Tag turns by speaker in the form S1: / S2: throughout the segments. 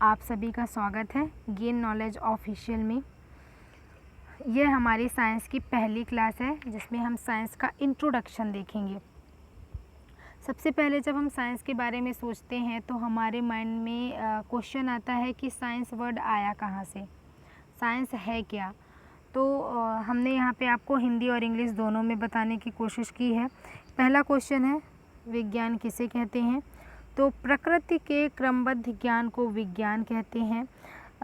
S1: आप सभी का स्वागत है गेन नॉलेज ऑफिशियल में। यह हमारी साइंस की पहली क्लास है जिसमें हम साइंस का इंट्रोडक्शन देखेंगे। सबसे पहले जब हम साइंस के बारे में सोचते हैं तो हमारे माइंड में क्वेश्चन आता है कि साइंस वर्ड आया कहाँ से, साइंस है क्या। तो हमने यहाँ पे आपको हिंदी और इंग्लिश दोनों में बताने की कोशिश की है। पहला क्वेश्चन है, विज्ञान किसे कहते हैं? तो प्रकृति के क्रमबद्ध ज्ञान को विज्ञान कहते हैं।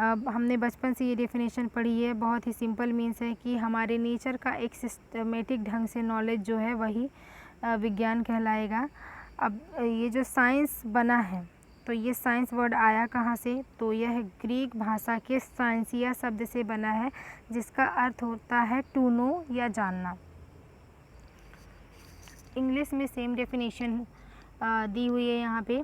S1: अब हमने बचपन से ये डेफिनेशन पढ़ी है, बहुत ही सिंपल मीन्स है कि हमारे नेचर का एक सिस्टमेटिक ढंग से नॉलेज जो है वही विज्ञान कहलाएगा। अब ये जो साइंस बना है तो ये साइंस वर्ड आया कहाँ से? तो यह ग्रीक भाषा के साइंसिया शब्द से बना है जिसका अर्थ होता है टू नो या जानना। इंग्लिश में सेम डेफिनेशन दी हुई है यहाँ पे।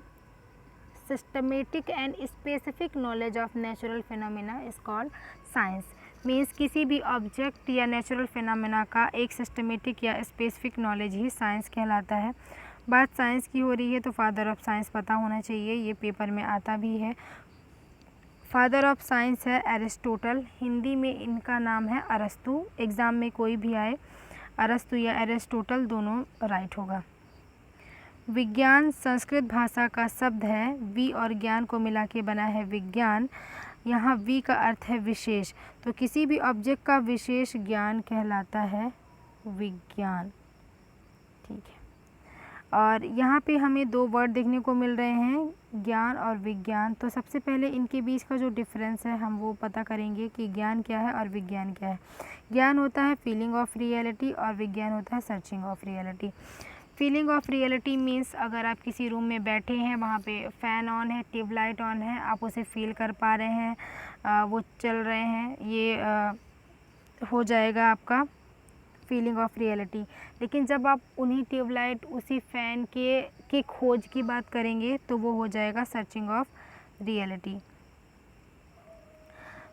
S1: Systematic and specific knowledge of natural phenomena is called science. Means किसी भी ऑब्जेक्ट या नेचुरल फिनोमेना का एक सिस्टमेटिक या स्पेसिफिक नॉलेज ही साइंस कहलाता है। बात साइंस की हो रही है तो फादर ऑफ साइंस पता होना चाहिए, ये पेपर में आता भी है। फादर ऑफ साइंस है एरिस्टोटल, हिंदी में इनका नाम है अरस्तु। एग्ज़ाम में कोई भी आए अरस्तु या एरिस्टोटल दोनों राइट होगा। विज्ञान संस्कृत भाषा का शब्द है, वी और ज्ञान को मिला के बना है विज्ञान। यहाँ वी का अर्थ है विशेष, तो किसी भी ऑब्जेक्ट का विशेष ज्ञान कहलाता है विज्ञान। ठीक है, और यहाँ पे हमें दो वर्ड देखने को मिल रहे हैं, ज्ञान और विज्ञान। तो सबसे पहले इनके बीच का जो डिफरेंस है हम वो पता करेंगे कि ज्ञान क्या है और विज्ञान क्या है। ज्ञान होता है फीलिंग ऑफ रियलिटी और विज्ञान होता है searching of reality. Feeling of reality means अगर आप किसी रूम में बैठे हैं, वहाँ पे फ़ैन ऑन है, ट्यूबलाइट ऑन है, आप उसे फील कर पा रहे हैं, वो चल रहे हैं, ये हो जाएगा आपका फीलिंग ऑफ रियलिटी। लेकिन जब आप उन्हीं ट्यूबलाइट उसी फ़ैन के खोज की बात करेंगे तो वो हो जाएगा सर्चिंग ऑफ रियलिटी।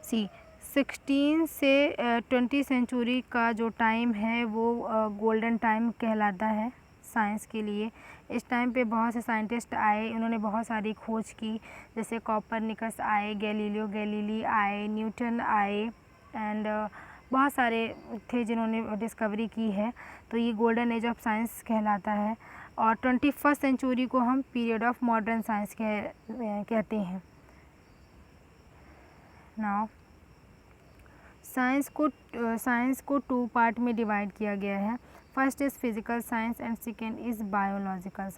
S1: 16 से 20 सेंचुरी का जो टाइम है वो गोल्डन टाइम कहलाता है साइंस के लिए। इस टाइम पे बहुत से साइंटिस्ट आए, उन्होंने बहुत सारी खोज की, जैसे कॉपरनिकस आए, गैलीलियो गैलीली आए, न्यूटन आए एंड बहुत सारे थे जिन्होंने डिस्कवरी की है। तो ये गोल्डन एज ऑफ साइंस कहलाता है। और 21st सेंचुरी को हम पीरियड ऑफ मॉडर्न साइंस कहते हैं। नाउ साइंस को 2 पार्ट में डिवाइड किया गया है। First is physical science and second is biological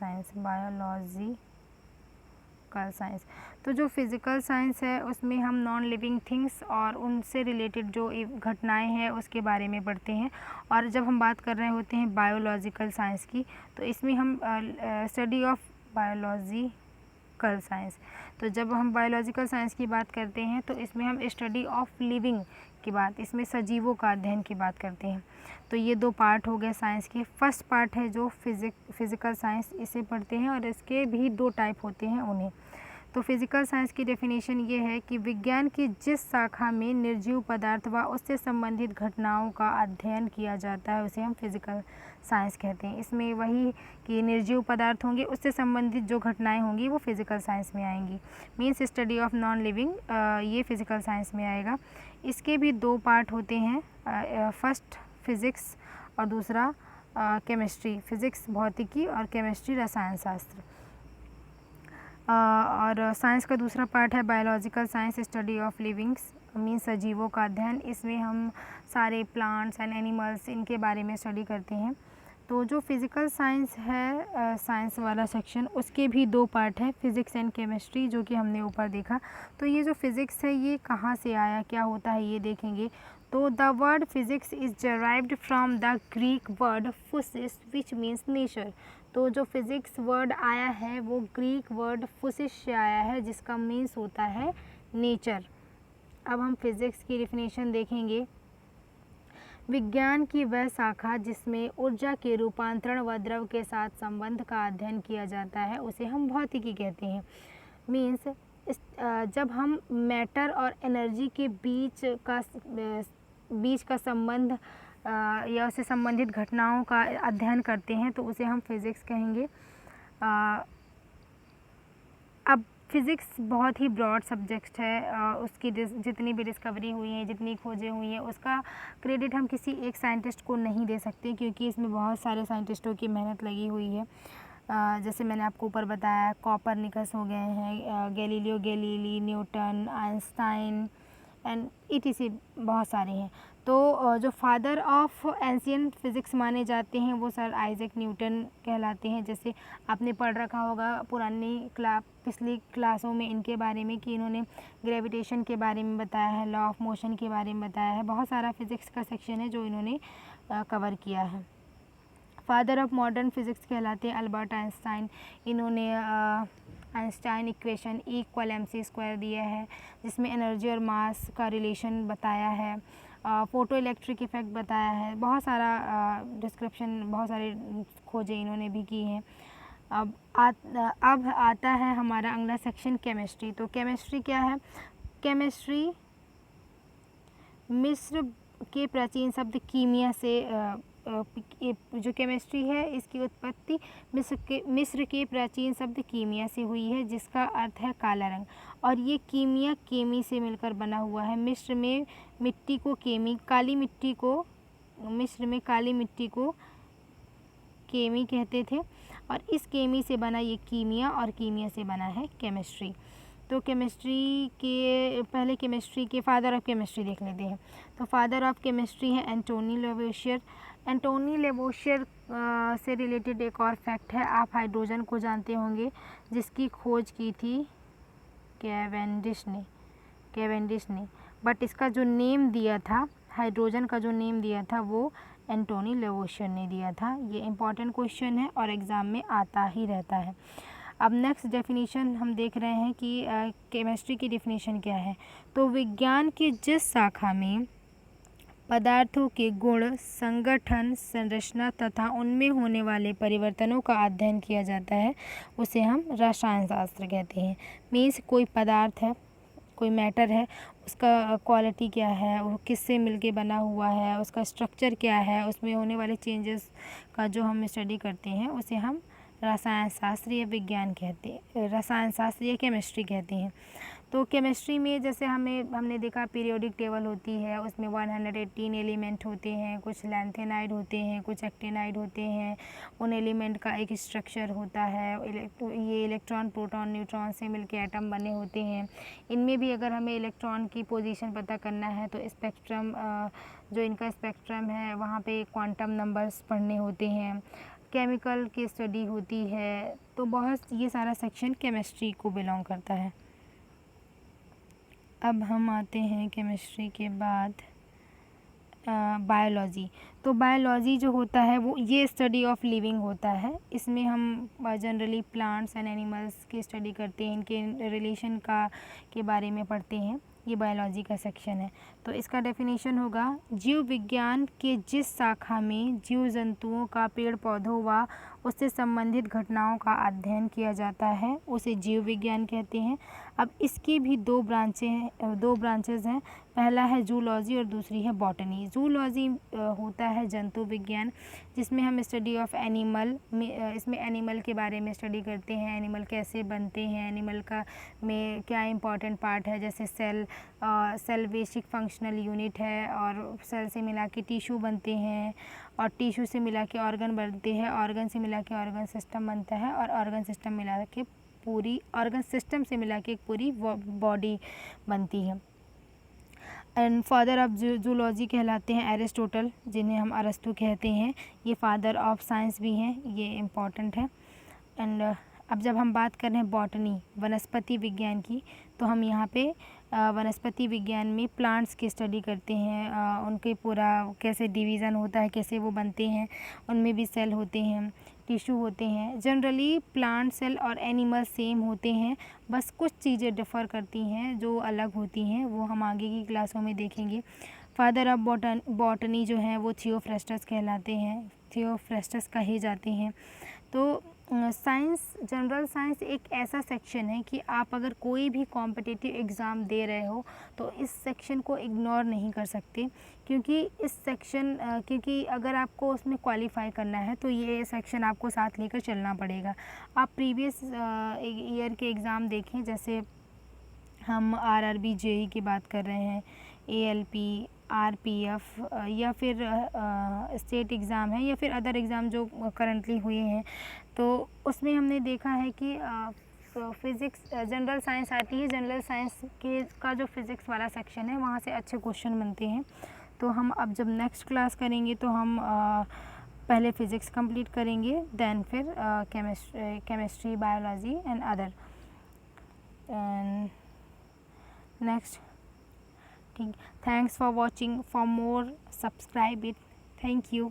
S1: science. तो जो फिज़िकल साइंस है उसमें हम नॉन लिविंग थिंग्स और उनसे रिलेटेड जो घटनाएं हैं उसके बारे में पढ़ते हैं। और जब हम बात कर रहे होते हैं बायोलॉजिकल साइंस की तो इसमें हम स्टडी ऑफ बायोलॉजिकल साइंस। तो जब हम बायोलॉजिकल साइंस की बात करते हैं तो इसमें हम स्टडी ऑफ लिविंग की बात, इसमें सजीवों का अध्ययन की बात करते हैं। तो ये 2 पार्ट हो गए साइंस के। फर्स्ट पार्ट है जो फिज़िकल साइंस, इसे पढ़ते हैं और इसके भी 2 टाइप होते हैं उन्हें। तो फिज़िकल साइंस की डेफिनेशन ये है कि विज्ञान की जिस शाखा में निर्जीव पदार्थ व उससे संबंधित घटनाओं का अध्ययन किया जाता है उसे हम फिज़िकल साइंस कहते हैं। इसमें वही कि निर्जीव पदार्थ होंगे, उससे संबंधित जो घटनाएं होंगी वो फिज़िकल साइंस में आएंगी। Means study of non living, ये फिज़िकल साइंस में आएगा। इसके भी 2 पार्ट होते हैं, फर्स्ट फिज़िक्स और दूसरा केमिस्ट्री। फिज़िक्स भौतिकी और केमिस्ट्री रसायन शास्त्र। और साइंस का दूसरा पार्ट है biological science, study of livings means सजीवों का अध्ययन। इसमें हम सारे प्लांट्स एंड एनिमल्स इनके बारे में स्टडी करते हैं। तो जो फिज़िकल साइंस है साइंस वाला सेक्शन, उसके भी 2 पार्ट है, फिज़िक्स एंड केमिस्ट्री, जो कि हमने ऊपर देखा। तो ये जो फिज़िक्स है ये कहाँ से आया, क्या होता है ये देखेंगे। तो the word physics is derived from the Greek word phusis which means nature. तो जो फिज़िक्स वर्ड आया है वो ग्रीक वर्ड फुसिस से आया है जिसका मीन्स होता है नेचर। अब हम फिज़िक्स की डेफिनेशन देखेंगे। विज्ञान की वह शाखा जिसमें ऊर्जा के रूपांतरण व द्रव के साथ संबंध का अध्ययन किया जाता है उसे हम भौतिकी कहते हैं। मीन्स जब हम मैटर और एनर्जी के बीच का संबंध या उससे संबंधित घटनाओं का अध्ययन करते हैं तो उसे हम फिज़िक्स कहेंगे। अब फ़िज़िक्स बहुत ही ब्रॉड सब्जेक्ट है। उसकी जितनी भी डिस्कवरी हुई हैं, जितनी खोजें हुई हैं, उसका क्रेडिट हम किसी एक साइंटिस्ट को नहीं दे सकते, क्योंकि इसमें बहुत सारे साइंटिस्टों की मेहनत लगी हुई है। जैसे मैंने आपको ऊपर बताया, कॉपरनिकस हो गए हैं, Galileo Galilei, Newton, Einstein and ETC बहुत सारे हैं। तो जो फादर ऑफ एंशिएंट फिज़िक्स माने जाते हैं वो सर आइजैक न्यूटन कहलाते हैं। जैसे आपने पढ़ रखा होगा पिछली क्लासों में इनके बारे में कि इन्होंने ग्रेविटेशन के बारे में बताया है, लॉ ऑफ मोशन के बारे में बताया है, बहुत सारा फिज़िक्स का सेक्शन है जो इन्होंने कवर किया है। फादर ऑफ मॉडर्न फिज़िक्स कहलाते हैं अल्बर्ट आइंस्टाइन। इन्होंने आइंस्टाइन इक्वेशन E=mc² दिया है, जिसमें एनर्जी और मास का रिलेशन बताया है, फ़ोटो इलेक्ट्रिक इफ़ेक्ट बताया है, बहुत सारा डिस्क्रिप्शन, बहुत सारे खोजें इन्होंने भी की हैं। अब आता है हमारा अगला सेक्शन केमिस्ट्री। तो केमिस्ट्री क्या है? केमिस्ट्री मिस्र के प्राचीन शब्द कीमिया से जो केमिस्ट्री है इसकी उत्पत्ति मिस्र के प्राचीन शब्द कीमिया से हुई है, जिसका अर्थ है काला रंग, और ये कीमिया केमी से मिलकर बना हुआ है। मिस्र में काली मिट्टी को केमी कहते थे, और इस केमी से बना ये कीमिया, और कीमिया से बना है केमिस्ट्री। तो केमिस्ट्री के फादर ऑफ केमिस्ट्री देख लेते हैं। तो फादर ऑफ केमिस्ट्री है एंटोनी लेवोसियर। एंटोनी लेवोसियर से रिलेटेड एक और फैक्ट है, आप हाइड्रोजन को जानते होंगे, जिसकी खोज की थी कैवेंडिश ने, बट इसका जो नेम दिया था, हाइड्रोजन का जो नेम दिया था वो एंटोनी लेवोसियर ने दिया था। ये इम्पॉर्टेंट क्वेश्चन है और एग्ज़ाम में आता ही रहता है। अब नेक्स्ट डेफिनेशन हम देख रहे हैं कि केमिस्ट्री की डेफिनेशन क्या है। तो विज्ञान की जिस शाखा में पदार्थों के गुण, संगठन, संरचना तथा उनमें होने वाले परिवर्तनों का अध्ययन किया जाता है, उसे हम रसायन शास्त्र कहते हैं। मीन्स कोई पदार्थ है, कोई मैटर है, उसका क्वालिटी क्या है, वो किससे मिलके बना हुआ है, उसका स्ट्रक्चर क्या है, उसमें होने वाले चेंजेस का जो हम स्टडी करते हैं, उसे हम रसायन शास्त्रीय विज्ञान कहते हैं, रसायन शास्त्रीय केमिस्ट्री कहते हैं। तो केमिस्ट्री में जैसे हमने देखा पीरियोडिक टेबल होती है, उसमें 118 एलिमेंट होते हैं, कुछ लैंथेनाइड होते हैं, कुछ एक्टिनाइड होते हैं, उन एलिमेंट का एक स्ट्रक्चर होता है। ये इलेक्ट्रॉन, प्रोटॉन, न्यूट्रॉन से मिलके एटम बने होते हैं। इनमें भी अगर हमें इलेक्ट्रॉन की पोजीशन पता करना है तो स्पेक्ट्रम, जो इनका स्पेक्ट्रम है वहाँ पे क्वांटम नंबर्स पढ़ने होते हैं, केमिकल की स्टडी होती है। तो बहुत ये सारा सेक्शन केमिस्ट्री को बिलोंग करता है। अब हम आते हैं केमिस्ट्री के बाद बायोलॉजी। तो बायोलॉजी जो होता है वो ये स्टडी ऑफ लिविंग होता है। इसमें हम जनरली प्लांट्स एंड एनिमल्स की स्टडी करते हैं, इनके रिलेशन के बारे में पढ़ते हैं। ये बायोलॉजी का सेक्शन है। तो इसका डेफिनेशन होगा, जीव विज्ञान के जिस शाखा में जीव जंतुओं का, पेड़ पौधों व उससे संबंधित घटनाओं का अध्ययन किया जाता है, उसे जीव विज्ञान कहते हैं। अब इसकी भी दो ब्रांचेज हैं। पहला है जूलॉजी और दूसरी है बॉटनी। जूलॉजी होता है जंतु विज्ञान, जिसमें हम स्टडी ऑफ एनिमल इसमें एनिमल के बारे में स्टडी करते हैं, एनिमल कैसे बनते हैं, एनिमल का में क्या इंपॉर्टेंट पार्ट है, जैसे सेल बेसिक फंक्शनल यूनिट है, और सेल से मिला के टिश्यू बनते हैं, और टिश्यू से मिला के ऑर्गन बनते हैं, ऑर्गन से मिला के ऑर्गन सिस्टम बनता है, और ऑर्गन सिस्टम से मिला के एक पूरी बॉडी बनती है। एंड फादर ऑफ जूलॉजी कहलाते हैं एरिस्टोटल, जिन्हें हम अरस्तु कहते हैं। ये फादर ऑफ साइंस भी हैं, ये इम्पॉर्टेंट है। एंड अब जब हम बात कर रहे हैं बॉटनी, वनस्पति विज्ञान की, तो हम यहाँ पे वनस्पति विज्ञान में प्लांट्स की स्टडी करते हैं, उनके पूरा कैसे डिवीज़न होता है, कैसे वो बनते हैं, उनमें भी सेल होते हैं, टिश्यू होते हैं। जनरली प्लांट सेल और एनिमल सेम होते हैं, बस कुछ चीज़ें डिफ़र करती हैं जो अलग होती हैं, वो हम आगे की क्लासों में देखेंगे। फादर ऑफ बॉटनी जो हैं वो थियोफ्रास्टस कहलाते हैं, थियोफ्रास्टस कहे जाते हैं। तो साइंस, जनरल साइंस एक ऐसा सेक्शन है कि आप अगर कोई भी कॉम्पिटिटिव एग्ज़ाम दे रहे हो तो इस सेक्शन को इग्नोर नहीं कर सकते, क्योंकि क्योंकि अगर आपको उसमें क्वालिफाई करना है तो ये सेक्शन आपको साथ लेकर चलना पड़ेगा। आप प्रीवियस ईयर के एग्ज़ाम देखें, जैसे हम आरआरबी जेई की बात कर रहे हैं, एएलपी, आरपीएफ या फिर स्टेट एग्ज़ाम है या फिर अदर एग्ज़ाम जो करंटली हुए हैं, तो उसमें हमने देखा है कि फिज़िक्स, जनरल साइंस आती है, जनरल साइंस का जो फिज़िक्स वाला सेक्शन है वहाँ से अच्छे क्वेश्चन बनते हैं। तो हम अब जब नेक्स्ट क्लास करेंगे तो हम पहले फ़िज़िक्स कंप्लीट करेंगे, देन फिर chemistry, biology and other next. ठीक, thanks for watching, for more subscribe it, thank you.